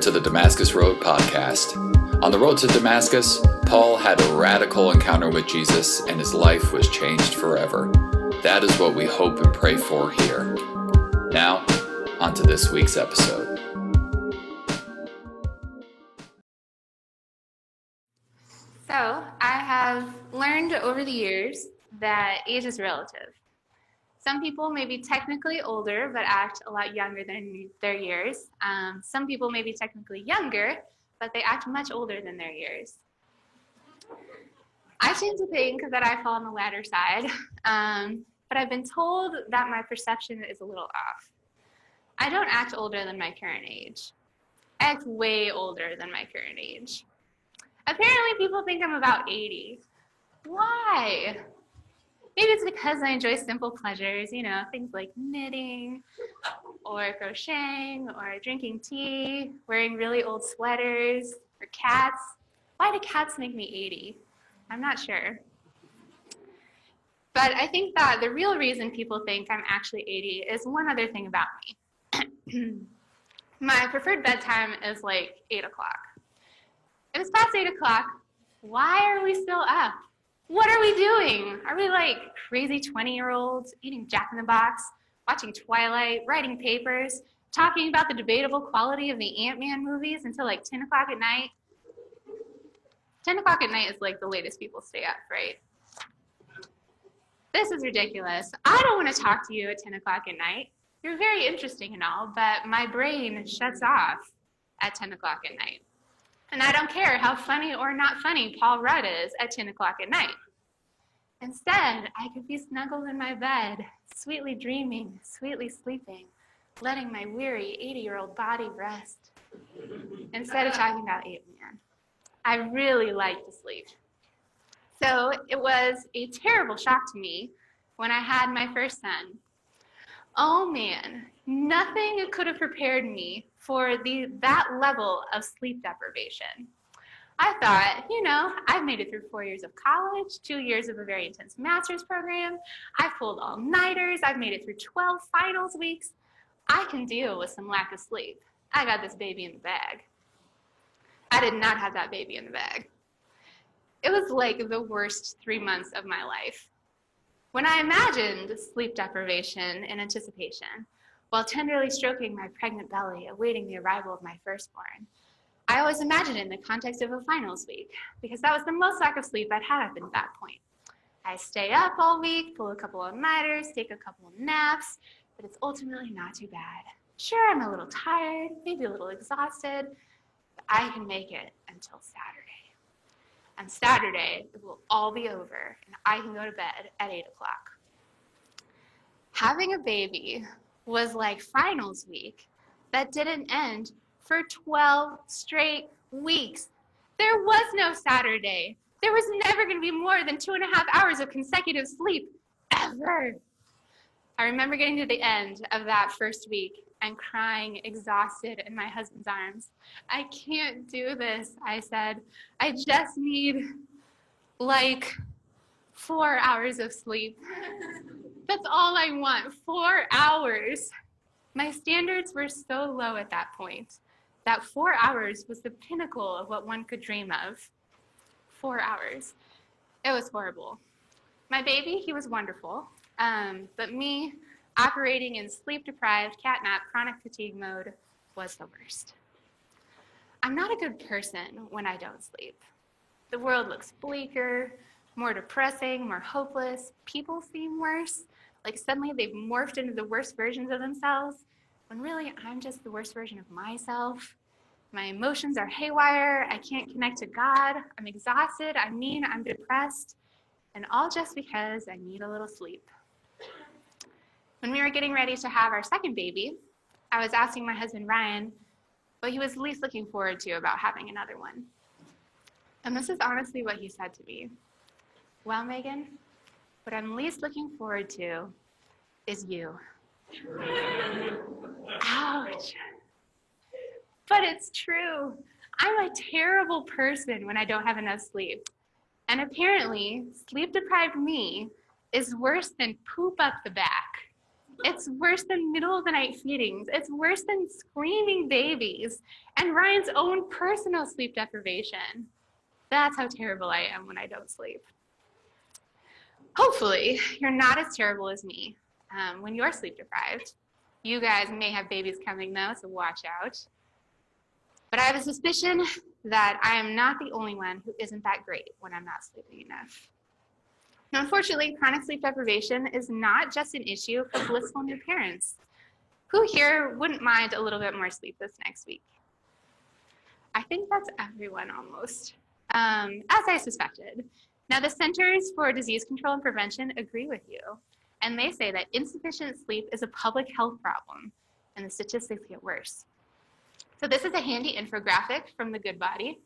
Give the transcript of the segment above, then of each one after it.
to the Damascus Road podcast. On the road to Damascus, Paul had a radical encounter with Jesus and his life was changed forever. That is what we hope and pray for here. Now, on to this week's episode. So, I have learned over the years that age is relative. Some people may be technically older but act a lot younger than their years. Some people may be technically younger, but they act much older than their years. I tend to think that I fall on the latter side, but I've been told that my perception is a little off. I don't act older than my current age. I act way older than my current age. Apparently people think I'm about 80. Why? Maybe it's because I enjoy simple pleasures, things like knitting or crocheting or drinking tea, wearing really old sweaters, or cats. Why do cats make me 80? I'm not sure. But I think that the real reason people think I'm actually 80 is one other thing about me. My preferred bedtime is like 8 o'clock. If it's past 8 o'clock, why are we still up? What are we doing? Are we like crazy 20-year-olds eating Jack in the Box, watching Twilight, writing papers, talking about the debatable quality of the Ant-Man movies until like 10 o'clock at night? 10 o'clock at night is like the latest people stay up, right? This is ridiculous. I don't want to talk to you at 10 o'clock at night. You're very interesting and all, but my brain shuts off at 10 o'clock at night. And I don't care how funny or not funny Paul Rudd is at 10 o'clock at night. Instead, I could be snuggled in my bed, sweetly dreaming, sweetly sleeping, letting my weary 80-year-old body rest, instead of talking about Ant-Man. I really like to sleep. So it was a terrible shock to me when I had my first son. Oh man, nothing could have prepared me for that level of sleep deprivation. I thought, I've made it through 4 years of college, 2 years of a very intense master's program. I've pulled all-nighters. I've made it through 12 finals weeks. I can deal with some lack of sleep. I got this baby in the bag. I did not have that baby in the bag. It was like the worst 3 months of my life. When I imagined sleep deprivation in anticipation, while tenderly stroking my pregnant belly, awaiting the arrival of my firstborn, I always imagined it in the context of a finals week, because that was the most lack of sleep I'd had up at that point. I stay up all week, pull a couple of nighters, take a couple of naps, but it's ultimately not too bad. Sure, I'm a little tired, maybe a little exhausted, but I can make it until Saturday. On Saturday, it will all be over, and I can go to bed at 8 o'clock. Having a baby was like finals week that didn't end for 12 straight weeks. There was no Saturday. There was never going to be more than 2.5 hours of consecutive sleep, ever. I remember getting to the end of that first week and crying exhausted in my husband's arms. I can't do this, I said. I just need like 4 hours of sleep. That's all I want, 4 hours. My standards were so low at that point that 4 hours was the pinnacle of what one could dream of. 4 hours. It was horrible. My baby, he was wonderful, but me, operating in sleep-deprived, catnap, chronic fatigue mode was the worst. I'm not a good person when I don't sleep. The world looks bleaker, more depressing, more hopeless. People seem worse, like suddenly they've morphed into the worst versions of themselves, when really I'm just the worst version of myself. My emotions are haywire, I can't connect to God, I'm exhausted, I'm depressed, and all just because I need a little sleep. When we were getting ready to have our second baby, I was asking my husband, Ryan, what he was least looking forward to about having another one. And this is honestly what he said to me. Well, Megan, what I'm least looking forward to is you. Ouch. But it's true. I'm a terrible person when I don't have enough sleep. And apparently, sleep-deprived me is worse than poop up the back. It's worse than middle of the night feedings. It's worse than screaming babies and Ryan's own personal sleep deprivation. That's how terrible I am when I don't sleep. Hopefully, you're not as terrible as me when you're sleep deprived. You guys may have babies coming though, so watch out. But I have a suspicion that I am not the only one who isn't that great when I'm not sleeping enough. Now, unfortunately, chronic sleep deprivation is not just an issue for blissful new parents. Who here wouldn't mind a little bit more sleep this next week? I think that's everyone almost, as I suspected. Now, the Centers for Disease Control and Prevention agree with you, and they say that insufficient sleep is a public health problem, and the statistics get worse. So this is a handy infographic from The Good Body.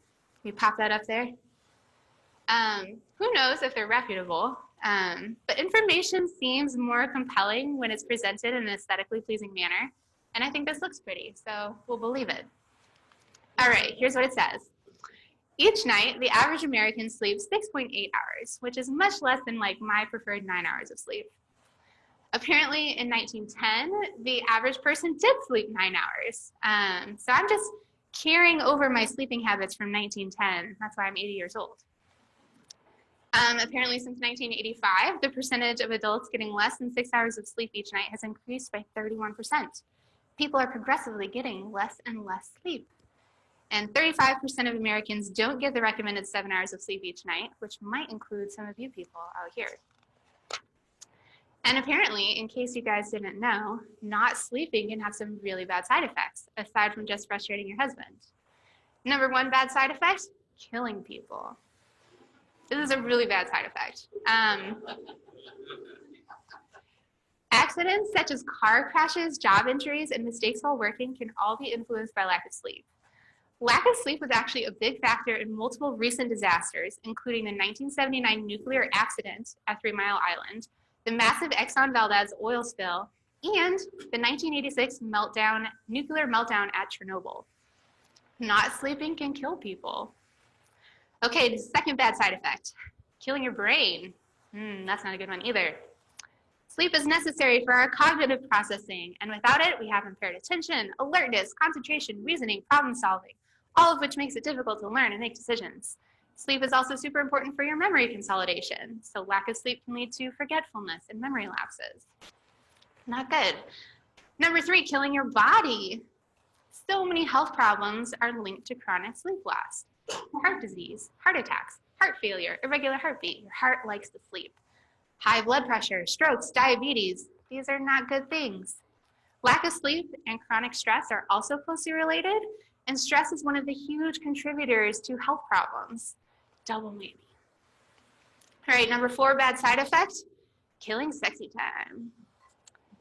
We pop that up there. Who knows if they're reputable, but information seems more compelling when it's presented in an aesthetically pleasing manner, and I think this looks pretty, so we'll believe it. All right, here's what it says. Each night, the average American sleeps 6.8 hours, which is much less than like my preferred 9 hours of sleep. Apparently, in 1910, the average person did sleep 9 hours. So I'm just carrying over my sleeping habits from 1910. That's why I'm 80 years old. Apparently, since 1985, the percentage of adults getting less than 6 hours of sleep each night has increased by 31%. People are progressively getting less and less sleep. And 35% of Americans don't get the recommended 7 hours of sleep each night, which might include some of you people out here. And apparently, in case you guys didn't know, not sleeping can have some really bad side effects, aside from just frustrating your husband. Number one bad side effect, killing people. This is a really bad side effect. Accidents such as car crashes, job injuries, and mistakes while working can all be influenced by lack of sleep. Lack of sleep was actually a big factor in multiple recent disasters, including the 1979 nuclear accident at 3 Mile Island, the massive Exxon Valdez oil spill, and the 1986 nuclear meltdown at Chernobyl. Not sleeping can kill people. Okay, the second bad side effect, killing your brain. That's not a good one either. Sleep is necessary for our cognitive processing, and without it, we have impaired attention, alertness, concentration, reasoning, problem solving, all of which makes it difficult to learn and make decisions. Sleep is also super important for your memory consolidation, so lack of sleep can lead to forgetfulness and memory lapses. Not good. Number 3, killing your body. So many health problems are linked to chronic sleep loss. Heart disease, heart attacks, heart failure, irregular heartbeat. Your heart likes to sleep. High blood pressure, strokes, diabetes. These are not good things. Lack of sleep and chronic stress are also closely related, and stress is one of the huge contributors to health problems. Double maybe. All right, number 4 bad side effect, killing sexy time.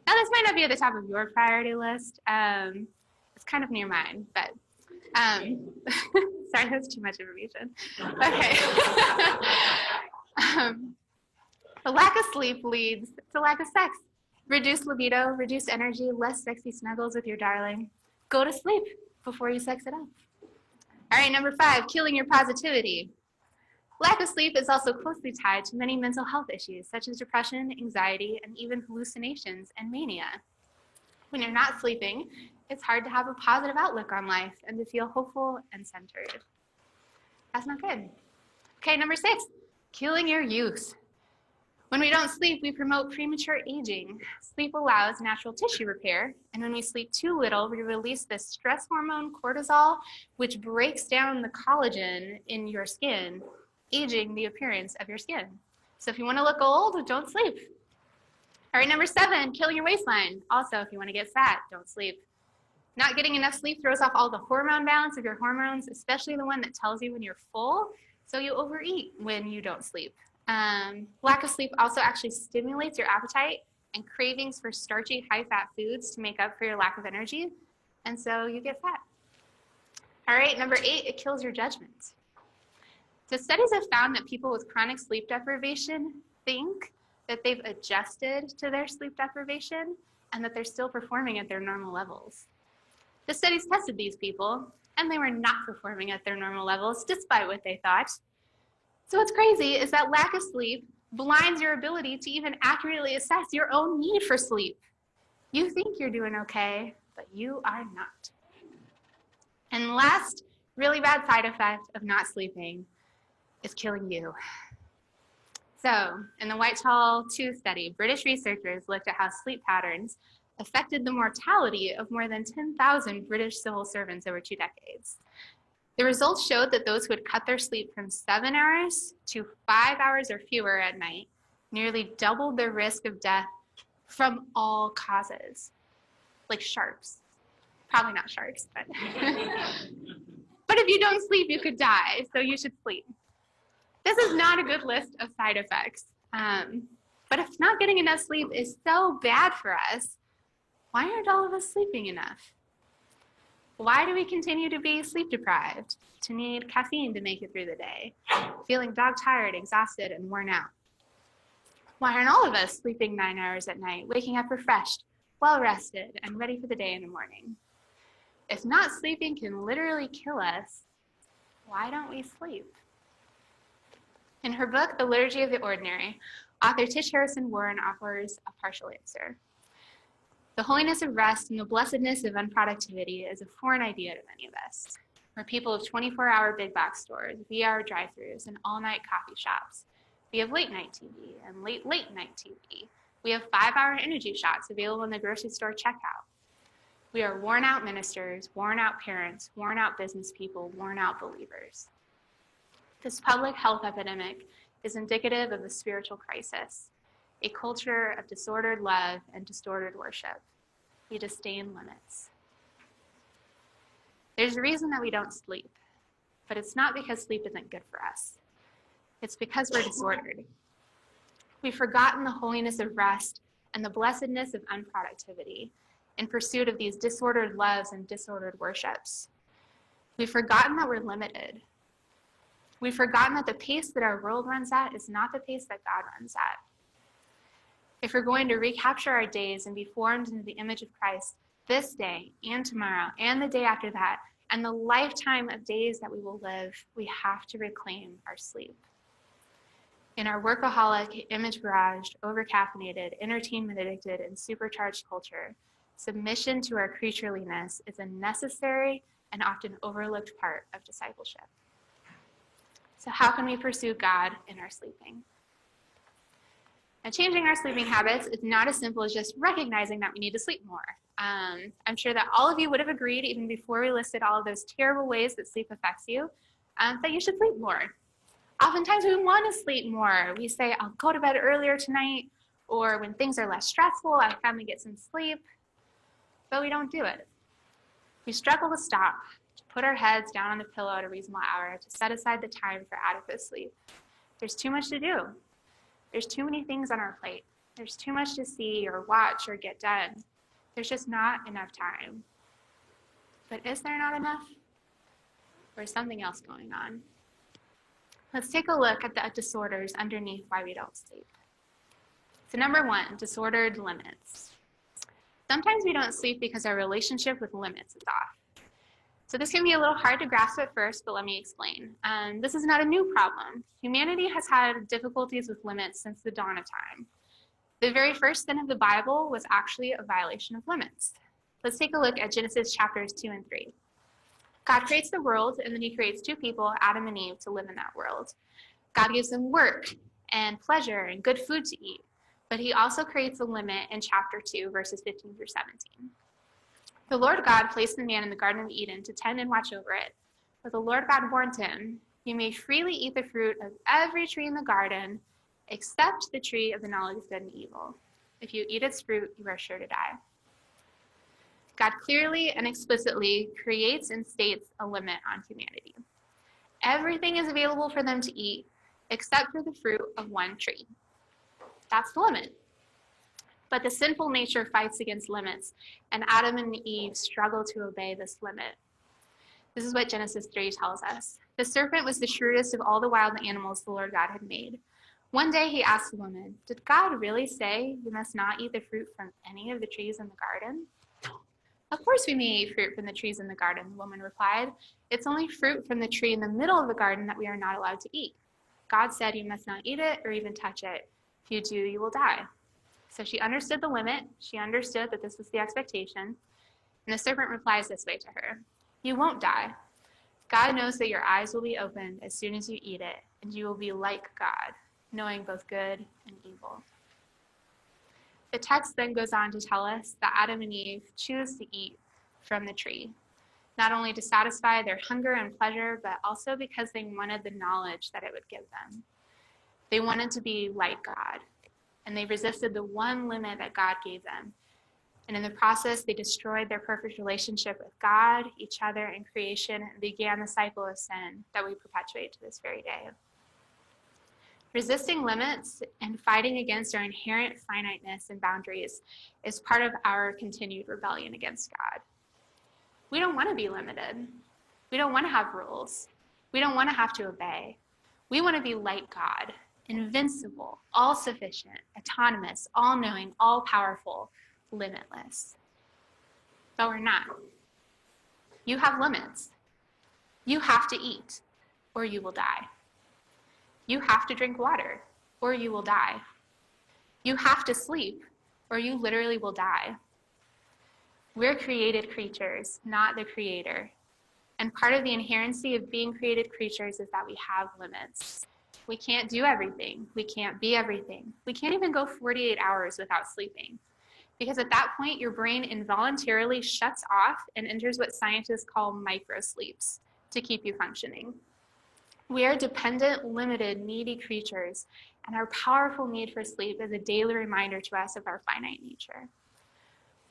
Now this might not be at the top of your priority list. It's kind of near mine, but sorry, that's too much information. Okay. The lack of sleep leads to lack of sex. Reduced libido, reduced energy, less sexy snuggles with your darling. Go to sleep before you sex it up. All right, number 5, killing your positivity. Lack of sleep is also closely tied to many mental health issues, such as depression, anxiety, and even hallucinations and mania. When you're not sleeping, it's hard to have a positive outlook on life and to feel hopeful and centered. That's not good. Okay, number 6, killing your youth. When we don't sleep, we promote premature aging. Sleep allows natural tissue repair, and when we sleep too little, we release this stress hormone, cortisol, which breaks down the collagen in your skin, aging the appearance of your skin. So if you want to look old, don't sleep. All right, number 7, killing your waistline. Also, if you want to get fat, don't sleep. Not getting enough sleep throws off all the hormone balance of your hormones, especially the one that tells you when you're full, so you overeat when you don't sleep. Lack of sleep also actually stimulates your appetite and cravings for starchy, high-fat foods to make up for your lack of energy, and so you get fat. All right, number 8, it kills your judgment. So studies have found that people with chronic sleep deprivation think that they've adjusted to their sleep deprivation and that they're still performing at their normal levels. The studies tested these people, and they were not performing at their normal levels, despite what they thought. So what's crazy is that lack of sleep blinds your ability to even accurately assess your own need for sleep. You think you're doing okay, but you are not. And the last really bad side effect of not sleeping is killing you. So, in the Whitehall 2 study, British researchers looked at how sleep patterns affected the mortality of more than 10,000 British civil servants over 2 decades. The results showed that those who had cut their sleep from 7 hours to 5 hours or fewer at night nearly doubled their risk of death from all causes, like sharks. Probably not sharks, but but if you don't sleep, you could die, so you should sleep. This is not a good list of side effects, but if not getting enough sleep is so bad for us, why aren't all of us sleeping enough? Why do we continue to be sleep deprived, to need caffeine to make it through the day, feeling dog-tired, exhausted, and worn out? Why aren't all of us sleeping 9 hours at night, waking up refreshed, well-rested, and ready for the day in the morning? If not sleeping can literally kill us, why don't we sleep? In her book, The Liturgy of the Ordinary, author Tish Harrison Warren offers a partial answer. The holiness of rest and the blessedness of unproductivity is a foreign idea to many of us. We're people of 24-hour big box stores, VR drive-thrus, and all-night coffee shops. We have late-night TV and late-night TV. We have 5-hour energy shots available in the grocery store checkout. We are worn-out ministers, worn-out parents, worn-out business people, worn-out believers. This public health epidemic is indicative of a spiritual crisis, a culture of disordered love and distorted worship. We disdain limits. There's a reason that we don't sleep, but it's not because sleep isn't good for us. It's because we're disordered. We've forgotten the holiness of rest and the blessedness of unproductivity in pursuit of these disordered loves and disordered worships. We've forgotten that we're limited. We've forgotten that the pace that our world runs at is not the pace that God runs at. If we're going to recapture our days and be formed into the image of Christ this day and tomorrow and the day after that and the lifetime of days that we will live, we have to reclaim our sleep. In our workaholic, image-barraged, over-caffeinated, entertainment-addicted, and supercharged culture, submission to our creatureliness is a necessary and often overlooked part of discipleship. So how can we pursue God in our sleeping? Now, changing our sleeping habits is not as simple as just recognizing that we need to sleep more. I'm sure that all of you would have agreed, even before we listed all of those terrible ways that sleep affects you, that you should sleep more. Oftentimes we want to sleep more. We say, I'll go to bed earlier tonight, or when things are less stressful, I'll finally get some sleep, but we don't do it. We struggle to stop, to put our heads down on the pillow at a reasonable hour, to set aside the time for adequate sleep. There's too much to do. There's too many things on our plate. There's too much to see or watch or get done. There's just not enough time. But is there not enough? Or is something else going on? Let's take a look at the disorders underneath why we don't sleep. So number 1, disordered limits. Sometimes we don't sleep because our relationship with limits is off. So this can be a little hard to grasp at first, but let me explain. This is not a new problem. Humanity has had difficulties with limits since the dawn of time. The very first sin of the Bible was actually a violation of limits. Let's take a look at Genesis chapters 2 and 3. God creates the world, and then he creates 2 people, Adam and Eve, to live in that world. God gives them work and pleasure and good food to eat, but he also creates a limit in chapter 2, verses 15 through 17. The Lord God placed the man in the Garden of Eden to tend and watch over it. But the Lord God warned him, "You may freely eat the fruit of every tree in the garden, except the tree of the knowledge of good and evil. If you eat its fruit, you are sure to die." God clearly and explicitly creates and states a limit on humanity. Everything is available for them to eat, except for the fruit of one tree. That's the limit. But the sinful nature fights against limits, and Adam and Eve struggle to obey this limit. This is what Genesis 3 tells us. The serpent was the shrewdest of all the wild animals the Lord God had made. One day he asked the woman, "Did God really say you must not eat the fruit from any of the trees in the garden?" "Of course we may eat fruit from the trees in the garden," the woman replied. "It's only fruit from the tree in the middle of the garden that we are not allowed to eat. God said you must not eat it or even touch it. If you do, you will die." So she understood the limit. She understood that this was the expectation. And the serpent replies this way to her: "You won't die. God knows that your eyes will be opened as soon as you eat it, and you will be like God, knowing both good and evil." The text then goes on to tell us that Adam and Eve choose to eat from the tree, not only to satisfy their hunger and pleasure, but also because they wanted the knowledge that it would give them. They wanted to be like God, and they resisted the one limit that God gave them. And in the process, they destroyed their perfect relationship with God, each other, and creation, and began the cycle of sin that we perpetuate to this very day. Resisting limits and fighting against our inherent finiteness and boundaries is part of our continued rebellion against God. We don't want to be limited. We don't want to have rules. We don't want to have to obey. We want to be like God, invincible, all-sufficient, autonomous, all-knowing, all-powerful, limitless. But we're not. You have limits. You have to eat, or you will die. You have to drink water, or you will die. You have to sleep, or you literally will die. We're created creatures, not the Creator. And part of the inherency of being created creatures is that we have limits. We can't do everything. We can't be everything. We can't even go 48 hours without sleeping. Because at that point, your brain involuntarily shuts off and enters what scientists call microsleeps to keep you functioning. We are dependent, limited, needy creatures, and our powerful need for sleep is a daily reminder to us of our finite nature.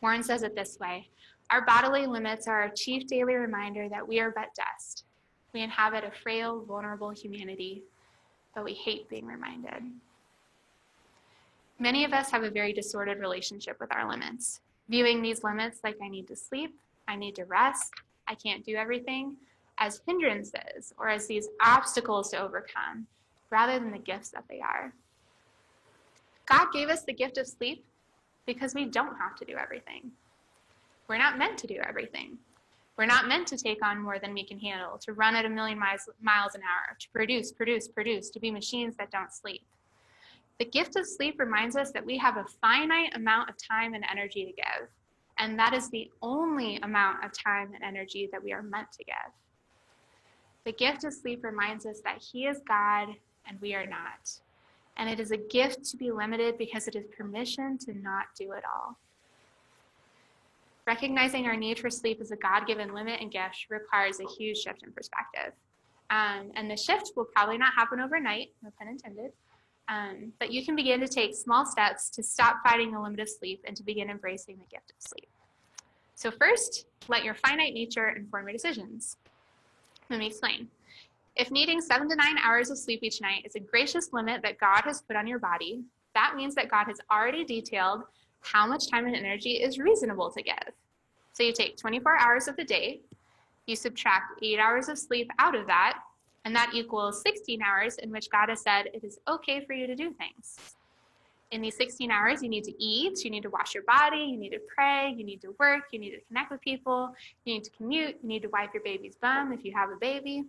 Warren says it this way: "Our bodily limits are our chief daily reminder that we are but dust. We inhabit a frail, vulnerable humanity, but we hate being reminded." Many of us have a very disordered relationship with our limits, viewing these limits like I need to sleep, I need to rest, I can't do everything, as hindrances or as these obstacles to overcome, rather than the gifts that they are. God gave us the gift of sleep because we don't have to do everything. We're not meant to do everything. We're not meant to take on more than we can handle, to run at 1,000,000 miles an hour, to produce, to be machines that don't sleep. The gift of sleep reminds us that we have a finite amount of time and energy to give, and that is the only amount of time and energy that we are meant to give. The gift of sleep reminds us that He is God and we are not. And it is a gift to be limited because it is permission to not do it all. Recognizing our need for sleep as a God-given limit and gift requires a huge shift in perspective. And the shift will probably not happen overnight, no pun intended. But you can begin to take small steps to stop fighting the limit of sleep and to begin embracing the gift of sleep. So first, let your finite nature inform your decisions. Let me explain. If needing 7 to 9 hours of sleep each night is a gracious limit that God has put on your body, that means that God has already detailed how much time and energy is reasonable to give. So you take 24 hours of the day, you subtract 8 hours of sleep out of that, and that equals 16 hours in which God has said it is okay for you to do things. In these 16 hours, you need to eat, you need to wash your body, you need to pray, you need to work, you need to connect with people, you need to commute, you need to wipe your baby's bum if you have a baby.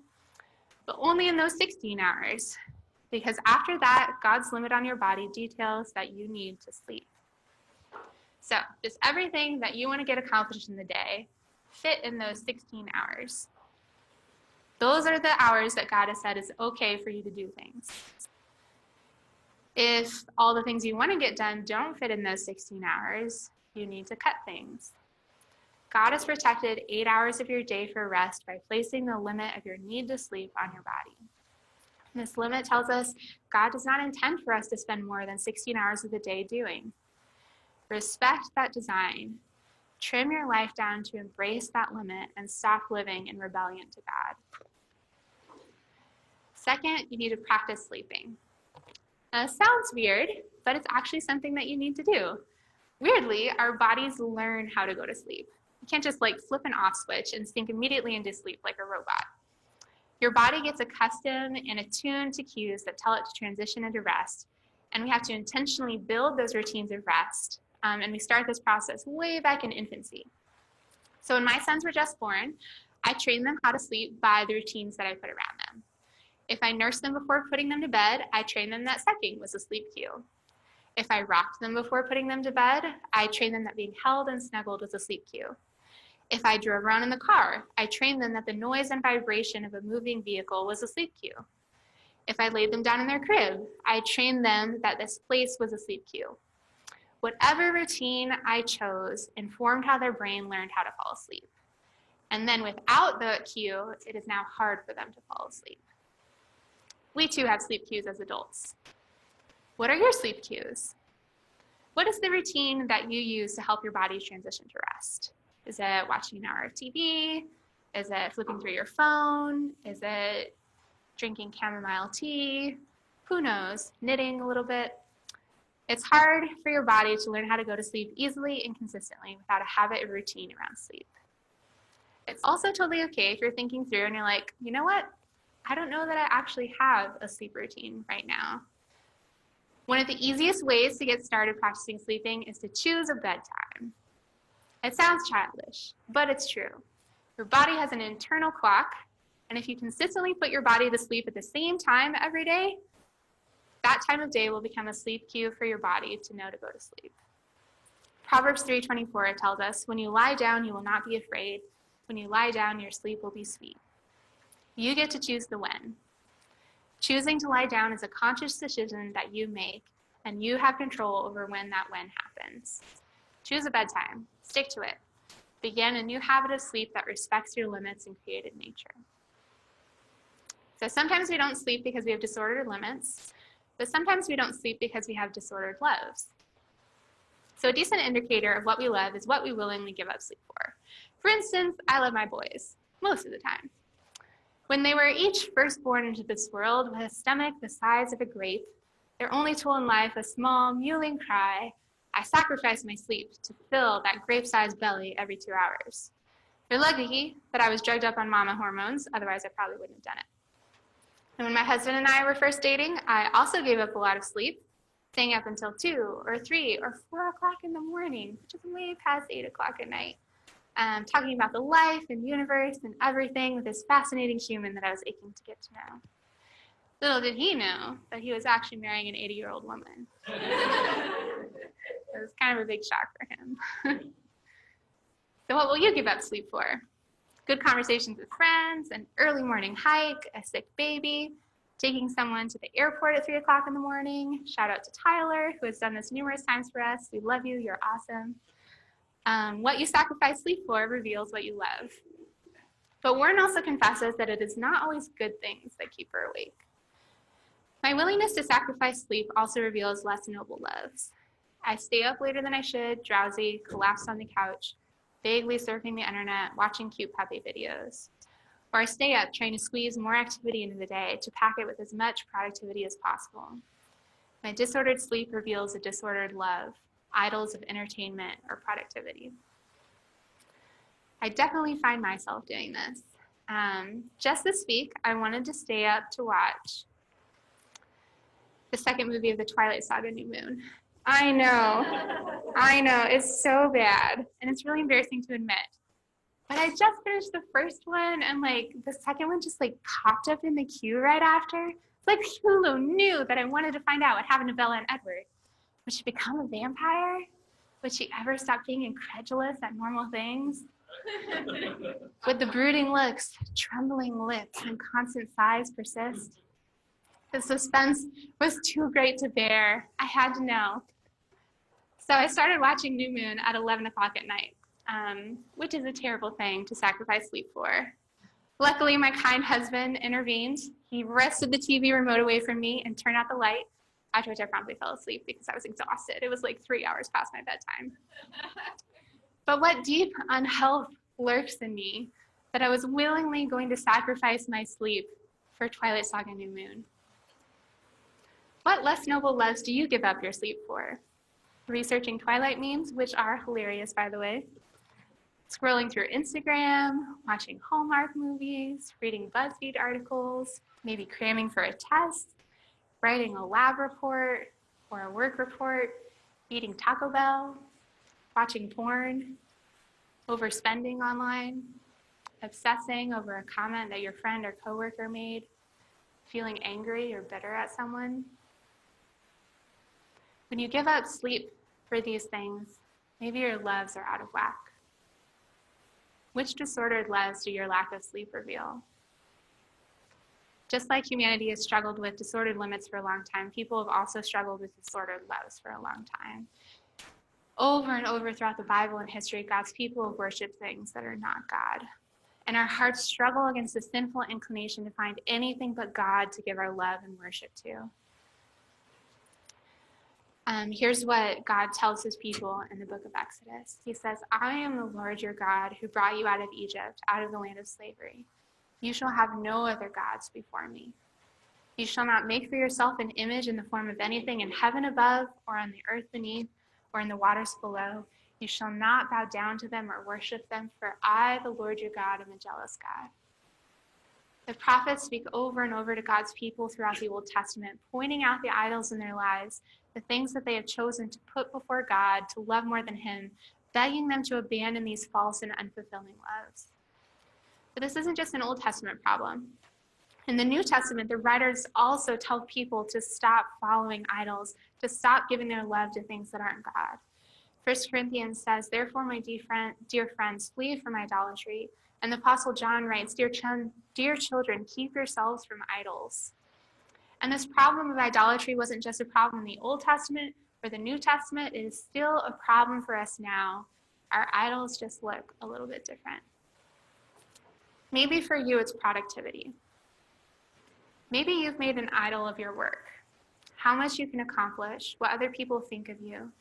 But only in those 16 hours, because after that, God's limit on your body details that you need to sleep. So just everything that you want to get accomplished in the day fit in those 16 hours. Those are the hours that God has said is okay for you to do things. If all the things you want to get done don't fit in those 16 hours, you need to cut things. God has protected 8 hours of your day for rest by placing the limit of your need to sleep on your body. And this limit tells us God does not intend for us to spend more than 16 hours of the day doing. Respect that design. Trim your life down to embrace that limit and stop living in rebellion to God. Second, you need to practice sleeping. Now, this sounds weird, but it's actually something that you need to do. Weirdly, our bodies learn how to go to sleep. You can't just flip an off switch and sink immediately into sleep like a robot. Your body gets accustomed and attuned to cues that tell it to transition into rest, and we have to intentionally build those routines of rest. And we start this process way back in infancy. So when my sons were just born, I trained them how to sleep by the routines that I put around them. If I nursed them before putting them to bed, I trained them that sucking was a sleep cue. If I rocked them before putting them to bed, I trained them that being held and snuggled was a sleep cue. If I drove around in the car, I trained them that the noise and vibration of a moving vehicle was a sleep cue. If I laid them down in their crib, I trained them that this place was a sleep cue. Whatever routine I chose informed how their brain learned how to fall asleep. And then without the cue, it is now hard for them to fall asleep. We too have sleep cues as adults. What are your sleep cues? What is the routine that you use to help your body transition to rest? Is it watching an hour of TV? Is it flipping through your phone? Is it drinking chamomile tea? Who knows? Knitting a little bit? It's hard for your body to learn how to go to sleep easily and consistently without a habit or routine around sleep. It's also totally okay if you're thinking through and you're like, you know what? I don't know that I actually have a sleep routine right now. One of the easiest ways to get started practicing sleeping is to choose a bedtime. It sounds childish, but it's true. Your body has an internal clock, and if you consistently put your body to sleep at the same time every day, that time of day will become a sleep cue for your body to know to go to sleep. Proverbs 3:24 tells us, when you lie down, you will not be afraid. When you lie down, your sleep will be sweet. You get to choose the when. Choosing to lie down is a conscious decision that you make, and you have control over when that when happens. Choose a bedtime. Stick to it. Begin a new habit of sleep that respects your limits and created nature. So sometimes we don't sleep because we have disordered limits, but sometimes we don't sleep because we have disordered loves. So a decent indicator of what we love is what we willingly give up sleep for. For instance, I love my boys, most of the time. When they were each first born into this world with a stomach the size of a grape, their only tool in life a small, mewling cry, I sacrificed my sleep to fill that grape-sized belly every 2 hours. They're lucky that I was drugged up on mama hormones, otherwise I probably wouldn't have done it. And when my husband and I were first dating, I also gave up a lot of sleep, staying up until 2 or 3 or 4 o'clock in the morning, which is way past 8 o'clock at night, talking about the life and universe and everything with this fascinating human that I was aching to get to know. Little did he know that he was actually marrying an 80-year-old woman. It was kind of a big shock for him. So what will you give up sleep for? Good conversations with friends, an early morning hike, a sick baby, taking someone to the airport at 3 o'clock in the morning. Shout out to Tyler, who has done this numerous times for us. We love you. You're awesome. What you sacrifice sleep for reveals what you love. But Warren also confesses that it is not always good things that keep her awake. My willingness to sacrifice sleep also reveals less noble loves. I stay up later than I should, drowsy, collapsed on the couch, vaguely surfing the internet, watching cute puppy videos. Or I stay up trying to squeeze more activity into the day to pack it with as much productivity as possible. My disordered sleep reveals a disordered love, idols of entertainment or productivity. I definitely find myself doing this. Just this week, I wanted to stay up to watch the second movie of the Twilight Saga, New Moon. I know, it's so bad, and it's really embarrassing to admit. But I just finished the first one, and the second one just popped up in the queue right after. It's like Hulu knew that I wanted to find out what happened to Bella and Edward. Would she become a vampire? Would she ever stop being incredulous at normal things? Would the brooding looks, trembling lips, and constant sighs persist? The suspense was too great to bear. I had to know. So I started watching New Moon at 11 o'clock at night, which is a terrible thing to sacrifice sleep for. Luckily, my kind husband intervened. He wrested the TV remote away from me and turned out the light, after which I promptly fell asleep because I was exhausted. It was 3 hours past my bedtime. But what deep unhealth lurks in me that I was willingly going to sacrifice my sleep for Twilight Saga New Moon? What less noble loves do you give up your sleep for? Researching Twilight memes, which are hilarious, by the way. Scrolling through Instagram, watching Hallmark movies, reading BuzzFeed articles, maybe cramming for a test, writing a lab report or a work report, eating Taco Bell, watching porn, overspending online, obsessing over a comment that your friend or coworker made, feeling angry or bitter at someone. When you give up sleep for these things, maybe your loves are out of whack. Which disordered loves do your lack of sleep reveal? Just like humanity has struggled with disordered limits for a long time, people have also struggled with disordered loves for a long time. Over and over throughout the Bible and history, God's people have worshipped things that are not God. And our hearts struggle against the sinful inclination to find anything but God to give our love and worship to. Here's what God tells his people in the book of Exodus. He says, I am the Lord your God who brought you out of Egypt, out of the land of slavery. You shall have no other gods before me. You shall not make for yourself an image in the form of anything in heaven above, or on the earth beneath, or in the waters below. You shall not bow down to them or worship them, for I, the Lord your God, am a jealous God. The prophets speak over and over to God's people throughout the Old Testament, pointing out the idols in their lives, the things that they have chosen to put before God, to love more than him, begging them to abandon these false and unfulfilling loves. But this isn't just an Old Testament problem. In the New Testament, the writers also tell people to stop following idols, to stop giving their love to things that aren't God. 1 Corinthians says, therefore, my dear friends, flee from idolatry. And the Apostle John writes, dear children, keep yourselves from idols. And this problem of idolatry wasn't just a problem in the Old Testament or the New Testament. It is still a problem for us now. Our idols just look a little bit different. Maybe for you, it's productivity. Maybe you've made an idol of your work, how much you can accomplish, what other people think of you.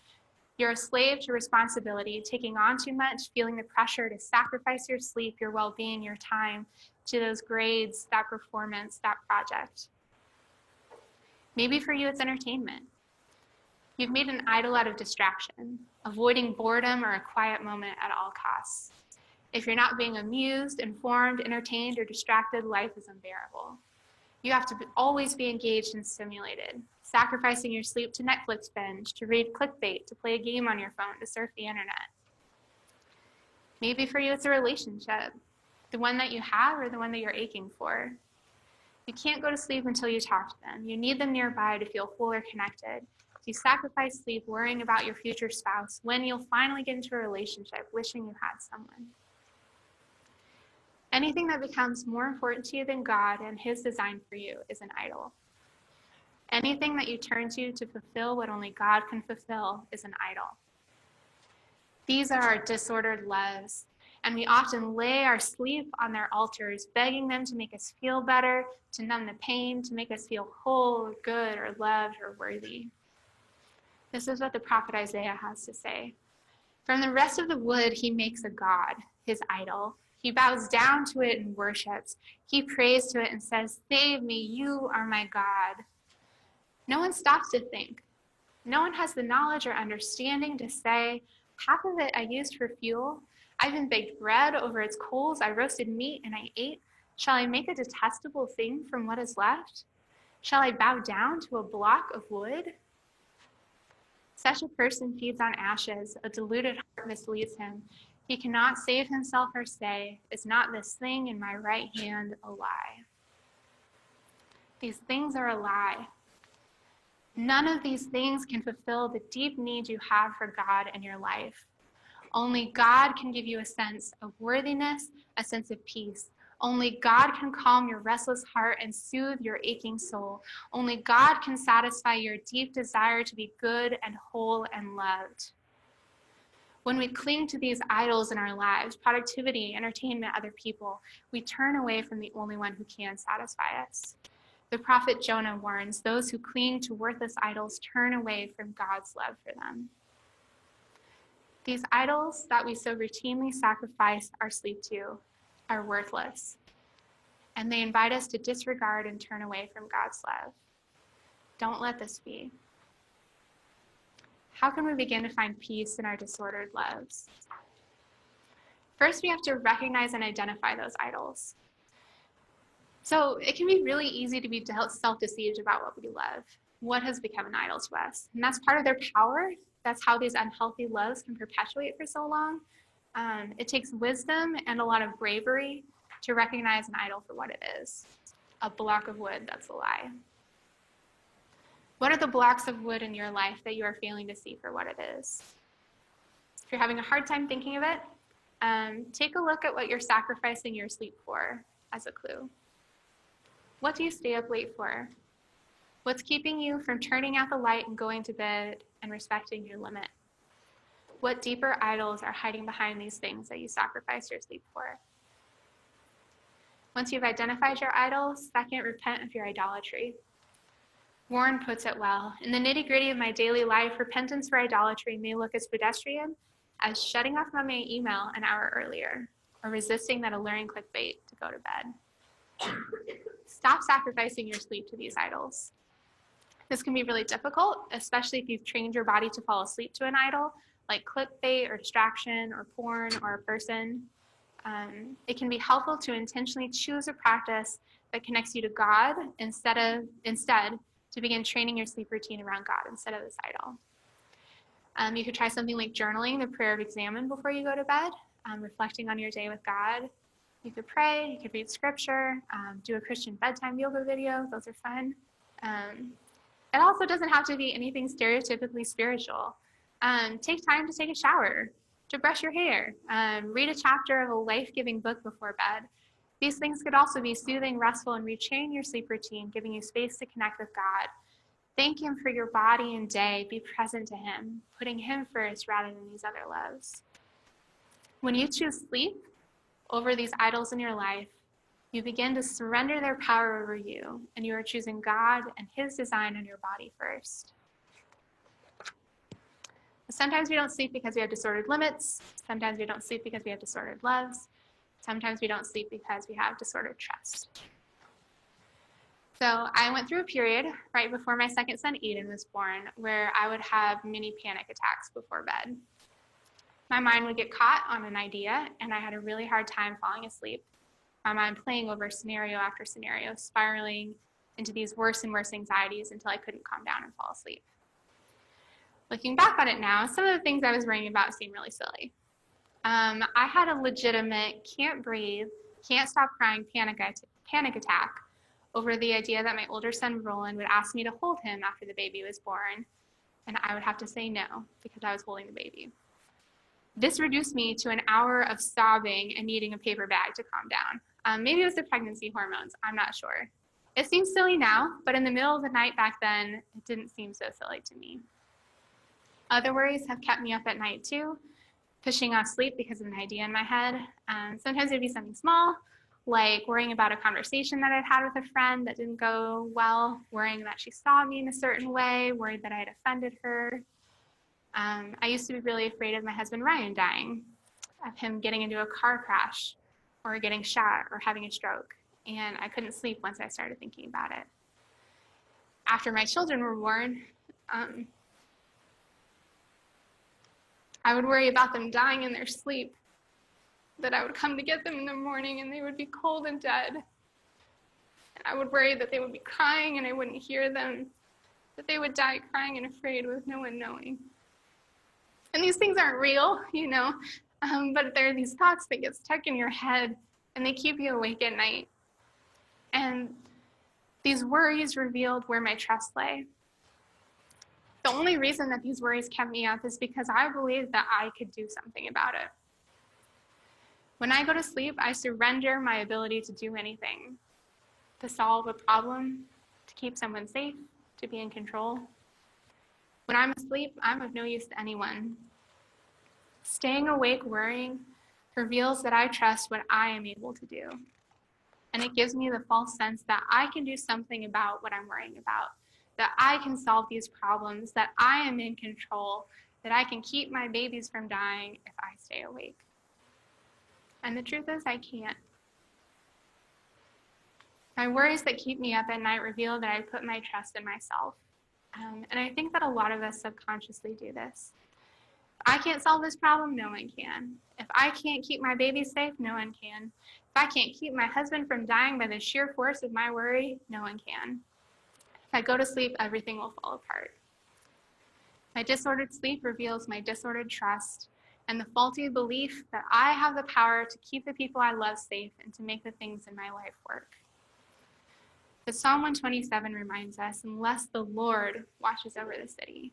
You're a slave to responsibility, taking on too much, feeling the pressure to sacrifice your sleep, your well-being, your time to those grades, that performance, that project. Maybe for you, it's entertainment. You've made an idol out of distraction, avoiding boredom or a quiet moment at all costs. If you're not being amused, informed, entertained, or distracted, life is unbearable. You have to always be engaged and stimulated, sacrificing your sleep to Netflix binge, to read clickbait, to play a game on your phone, to surf the internet. Maybe for you, it's a relationship, the one that you have or the one that you're aching for. You can't go to sleep until you talk to them. You need them nearby to feel whole or connected. You sacrifice sleep worrying about your future spouse when you'll finally get into a relationship, wishing you had someone. Anything that becomes more important to you than God and his design for you is an idol. Anything that you turn to fulfill what only God can fulfill is an idol. These are our disordered loves, and we often lay our sleep on their altars, begging them to make us feel better, to numb the pain, to make us feel whole, or good, or loved, or worthy. This is what the prophet Isaiah has to say. From the rest of the wood, he makes a god, his idol. He bows down to it and worships. He prays to it and says, save me, you are my God. No one stops to think. No one has the knowledge or understanding to say, half of it I used for fuel. I even baked bread over its coals. I roasted meat and I ate. Shall I make a detestable thing from what is left? Shall I bow down to a block of wood? Such a person feeds on ashes. A deluded heart misleads him. He cannot save himself or say, is not this thing in my right hand a lie? These things are a lie. None of these things can fulfill the deep need you have for God in your life. Only God can give you a sense of worthiness, a sense of peace. Only God can calm your restless heart and soothe your aching soul. Only God can satisfy your deep desire to be good and whole and loved. When we cling to these idols in our lives, productivity, entertainment, other people, we turn away from the only one who can satisfy us. The prophet Jonah warns, those who cling to worthless idols turn away from God's love for them. These idols that we so routinely sacrifice our sleep to are worthless, and they invite us to disregard and turn away from God's love. Don't let this be. How can we begin to find peace in our disordered loves? First, we have to recognize and identify those idols. So it can be really easy to be self-deceived about what we love, what has become an idol to us. And that's part of their power. That's how these unhealthy loves can perpetuate for so long. It takes wisdom and a lot of bravery to recognize an idol for what it is, a block of wood that's a lie. What are the blocks of wood in your life that you are failing to see for what it is? If you're having a hard time thinking of it, take a look at what you're sacrificing your sleep for as a clue. What do you stay up late for? What's keeping you from turning out the light and going to bed and respecting your limit? What deeper idols are hiding behind these things that you sacrifice your sleep for? Once you've identified your idols, second, repent of your idolatry. Warren puts it well, in the nitty-gritty of my daily life, repentance for idolatry may look as pedestrian as shutting off my main email an hour earlier, or resisting that alluring clickbait to go to bed. Stop sacrificing your sleep to these idols. This can be really difficult, especially if you've trained your body to fall asleep to an idol, like clickbait or distraction or porn or a person. It can be helpful to intentionally choose a practice that connects you to God instead to begin training your sleep routine around God instead of this idol. You could try something like journaling, the prayer of examine before you go to bed, reflecting on your day with God. You could pray, you could read scripture, do a Christian bedtime yoga video. Those are fun. It also doesn't have to be anything stereotypically spiritual. Take time to take a shower, to brush your hair, read a chapter of a life-giving book before bed. These things could also be soothing, restful, and retrain your sleep routine, giving you space to connect with God. Thank him for your body and day. Be present to him, putting him first rather than these other loves. When you choose sleep over these idols in your life, you begin to surrender their power over you, and you are choosing God and his design on your body first. Sometimes we don't sleep because we have disordered limits. Sometimes we don't sleep because we have disordered loves. Sometimes we don't sleep because we have disordered trust. So I went through a period right before my second son, Eden, was born, where I would have mini panic attacks before bed. My mind would get caught on an idea, and I had a really hard time falling asleep. My mind playing over scenario after scenario, spiraling into these worse and worse anxieties until I couldn't calm down and fall asleep. Looking back on it now, some of the things I was worrying about seem really silly. I had a legitimate can't breathe, can't stop crying panic attack over the idea that my older son, Roland, would ask me to hold him after the baby was born, and I would have to say no because I was holding the baby. This reduced me to an hour of sobbing and needing a paper bag to calm down. Maybe it was the pregnancy hormones, I'm not sure. It seems silly now, but in the middle of the night back then, it didn't seem so silly to me. Other worries have kept me up at night too, pushing off sleep because of an idea in my head. Sometimes it'd be something small, like worrying about a conversation that I'd had with a friend that didn't go well, worrying that she saw me in a certain way, worried that I had offended her. I used to be really afraid of my husband Ryan dying, of him getting into a car crash or getting shot or having a stroke, and I couldn't sleep once I started thinking about it. After my children were born, I would worry about them dying in their sleep, that I would come to get them in the morning and they would be cold and dead. And I would worry that they would be crying and I wouldn't hear them, that they would die crying and afraid with no one knowing. And these things aren't real, but there are these thoughts that get stuck in your head and they keep you awake at night. And these worries revealed where my trust lay. The only reason that these worries kept me up is because I believed that I could do something about it. When I go to sleep, I surrender my ability to do anything, to solve a problem, to keep someone safe, to be in control. When I'm asleep, I'm of no use to anyone. Staying awake worrying reveals that I trust what I am able to do. And it gives me the false sense that I can do something about what I'm worrying about, that I can solve these problems, that I am in control, that I can keep my babies from dying if I stay awake. And the truth is, I can't. My worries that keep me up at night reveal that I put my trust in myself. And I think that a lot of us subconsciously do this. If I can't solve this problem, no one can. If I can't keep my babies safe, no one can. If I can't keep my husband from dying by the sheer force of my worry, no one can. If I go to sleep, everything will fall apart. My disordered sleep reveals my disordered trust and the faulty belief that I have the power to keep the people I love safe and to make the things in my life work. But Psalm 127 reminds us, unless the Lord watches over the city,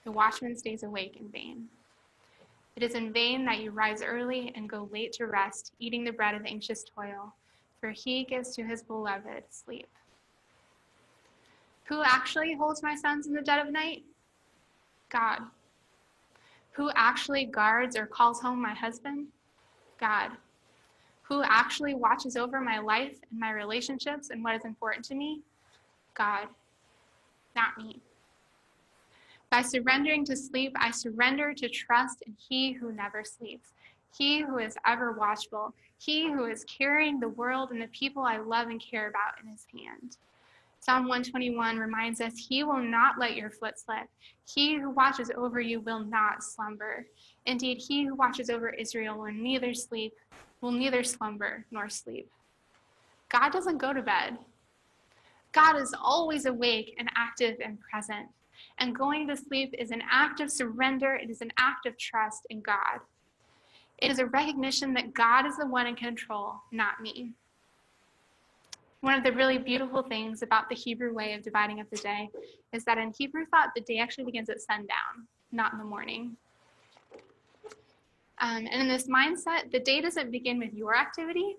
the watchman stays awake in vain. It is in vain that you rise early and go late to rest, eating the bread of anxious toil, for he gives to his beloved sleep. Who actually holds my sons in the dead of night? God. Who actually guards or calls home my husband? God. Who actually watches over my life and my relationships and what is important to me? God. Not me. By surrendering to sleep, I surrender to trust in he who never sleeps, he who is ever watchful, he who is carrying the world and the people I love and care about in his hand. Psalm 121 reminds us, he will not let your foot slip. He who watches over you will not slumber. Indeed, he who watches over Israel will neither slumber nor sleep. God doesn't go to bed. God is always awake and active and present. And going to sleep is an act of surrender. It is an act of trust in God. It is a recognition that God is the one in control, not me. One of the really beautiful things about the Hebrew way of dividing up the day is that in Hebrew thought, the day actually begins at sundown, not in the morning. And in this mindset, the day doesn't begin with your activity,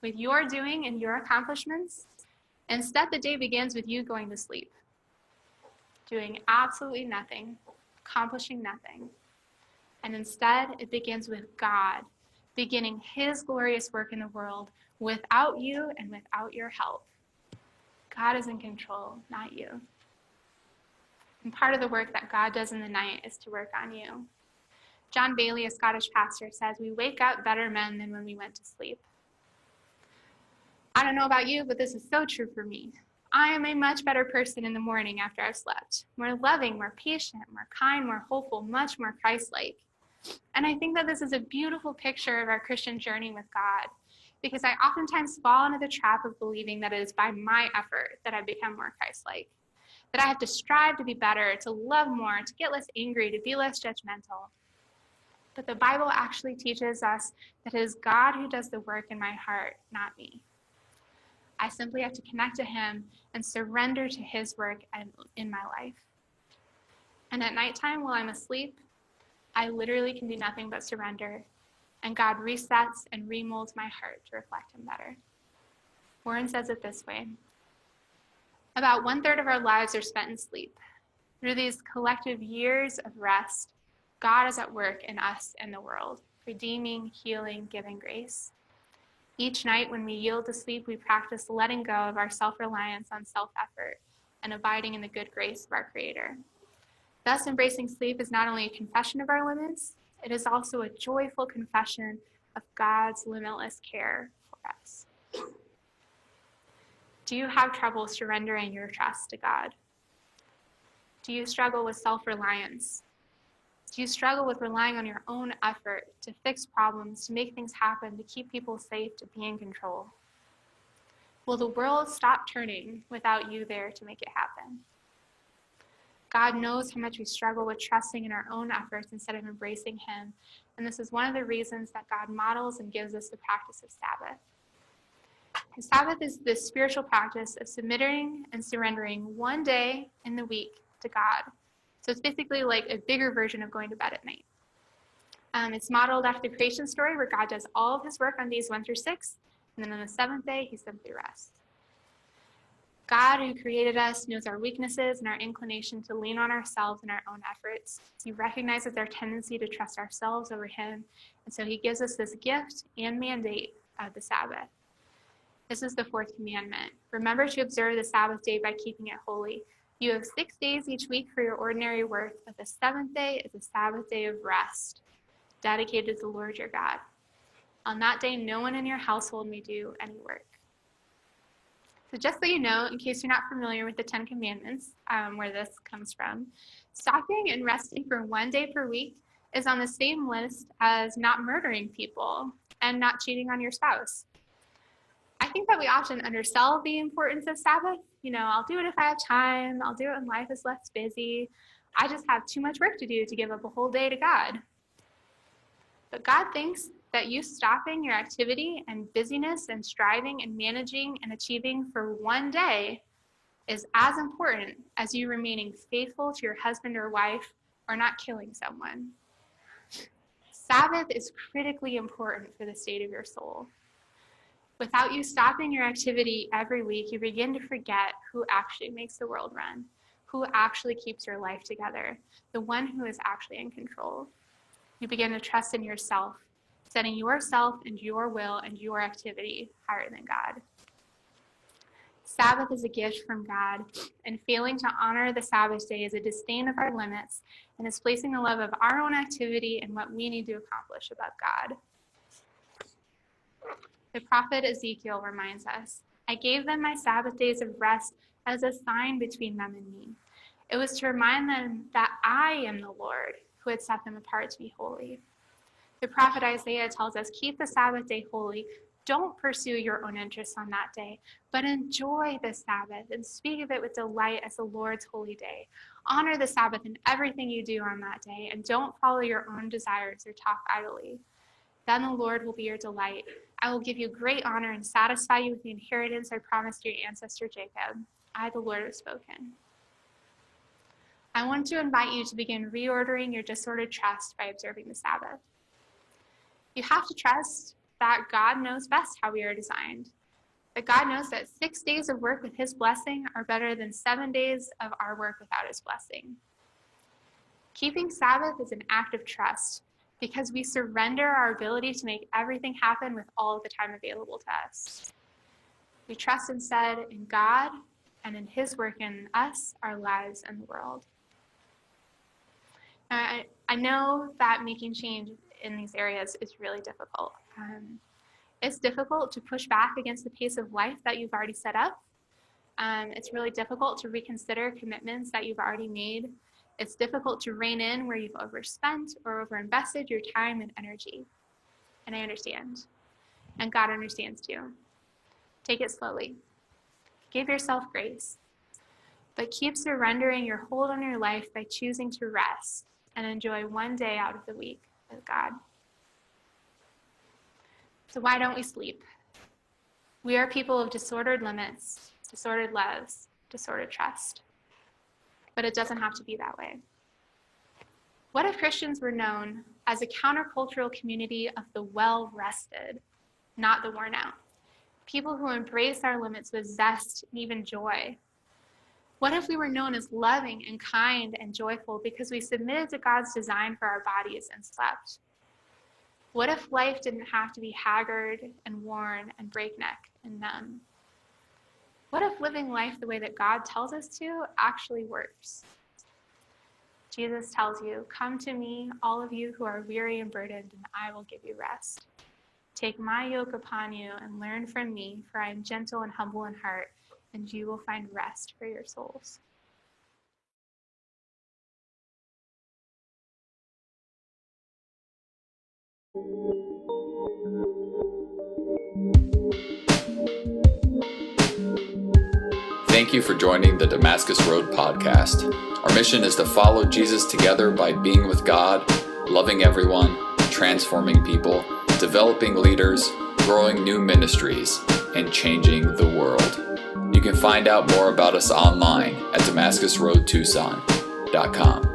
with your doing and your accomplishments. Instead, the day begins with you going to sleep, doing absolutely nothing, accomplishing nothing. And instead, it begins with God beginning his glorious work in the world without you and without your help. God is in control, not you. And part of the work that God does in the night is to work on you. John Bailey, a Scottish pastor, says, "We wake up better men than when we went to sleep." I don't know about you, but this is so true for me. I am a much better person in the morning after I've slept. More loving, more patient, more kind, more hopeful, much more Christ-like. And I think that this is a beautiful picture of our Christian journey with God, because I oftentimes fall into the trap of believing that it is by my effort that I become more Christ-like, that I have to strive to be better, to love more, to get less angry, to be less judgmental. But the Bible actually teaches us that it is God who does the work in my heart, not me. I simply have to connect to him and surrender to his work in my life. And at nighttime, while I'm asleep, I literally can do nothing but surrender, and God resets and remolds my heart to reflect him better. Warren says it this way: about 1/3 of our lives are spent in sleep. Through these collective years of rest, God is at work in us and the world, redeeming, healing, giving grace. Each night when we yield to sleep, we practice letting go of our self-reliance on self-effort and abiding in the good grace of our Creator. Thus, embracing sleep is not only a confession of our limits, it is also a joyful confession of God's limitless care for us. Do you have trouble surrendering your trust to God? Do you struggle with self-reliance? Do you struggle with relying on your own effort to fix problems, to make things happen, to keep people safe, to be in control? Will the world stop turning without you there to make it happen? God knows how much we struggle with trusting in our own efforts instead of embracing him, and this is one of the reasons that God models and gives us the practice of Sabbath. And Sabbath is this spiritual practice of submitting and surrendering one day in the week to God. So it's basically like a bigger version of going to bed at night. It's modeled after the creation story where God does all of his work on days 1 through 6, and then on the seventh day, he simply rests. God, who created us, knows our weaknesses and our inclination to lean on ourselves and our own efforts. He recognizes our tendency to trust ourselves over him, and so he gives us this gift and mandate of the Sabbath. This is the fourth commandment. Remember to observe the Sabbath day by keeping it holy. You have 6 days each week for your ordinary work, but the seventh day is a Sabbath day of rest, dedicated to the Lord your God. On that day, no one in your household may do any work. So just so you know, in case you're not familiar with the 10 Commandments, where this comes from, stopping and resting for 1 day per week is on the same list as not murdering people and not cheating on your spouse. I think that we often undersell the importance of Sabbath. I'll do it if I have time. I'll do it when life is less busy. I just have too much work to do to give up a whole day to God. But God thinks that you stopping your activity and busyness and striving and managing and achieving for one day is as important as you remaining faithful to your husband or wife or not killing someone. Sabbath is critically important for the state of your soul. Without you stopping your activity every week, you begin to forget who actually makes the world run, who actually keeps your life together, the one who is actually in control. You begin to trust in yourself, setting yourself and your will and your activity higher than God. Sabbath is a gift from God, and failing to honor the Sabbath day is a disdain of our limits and is placing the love of our own activity and what we need to accomplish above God. The prophet Ezekiel reminds us, I gave them my Sabbath days of rest as a sign between them and me. It was to remind them that I am the Lord who had set them apart to be holy. The prophet Isaiah tells us, keep the Sabbath day holy. Don't pursue your own interests on that day, but enjoy the Sabbath and speak of it with delight as the Lord's holy day. Honor the Sabbath in everything you do on that day, and don't follow your own desires or talk idly. Then the Lord will be your delight. I will give you great honor and satisfy you with the inheritance I promised your ancestor Jacob. I, the Lord, have spoken. I want to invite you to begin reordering your disordered trust by observing the Sabbath. You have to trust that God knows best how we are designed, that God knows that 6 days of work with his blessing are better than 7 days of our work without his blessing. Keeping Sabbath is an act of trust because we surrender our ability to make everything happen with all of the time available to us. We trust instead in God and in his work in us, our lives, and the world. I know that making change in these areas is really difficult. It's difficult to push back against the pace of life that you've already set up. It's really difficult to reconsider commitments that you've already made. It's difficult to rein in where you've overspent or overinvested your time and energy. And I understand. And God understands too. Take it slowly. Give yourself grace. But keep surrendering your hold on your life by choosing to rest and enjoy one day out of the week with God. So why don't we sleep? We are people of disordered limits, disordered loves, disordered trust. But it doesn't have to be that way. What if Christians were known as a countercultural community of the well-rested, not the worn out? People who embrace our limits with zest and even joy. What if we were known as loving and kind and joyful because we submitted to God's design for our bodies and slept? What if life didn't have to be haggard and worn and breakneck and numb? What if living life the way that God tells us to actually works? Jesus tells you, come to me, all of you who are weary and burdened, and I will give you rest. Take my yoke upon you and learn from me, for I am gentle and humble in heart, and you will find rest for your souls. Thank you for joining the Damascus Road podcast. Our mission is to follow Jesus together by being with God, loving everyone, transforming people, developing leaders, growing new ministries, and changing the world. You can find out more about us online at DamascusRoadTucson.com.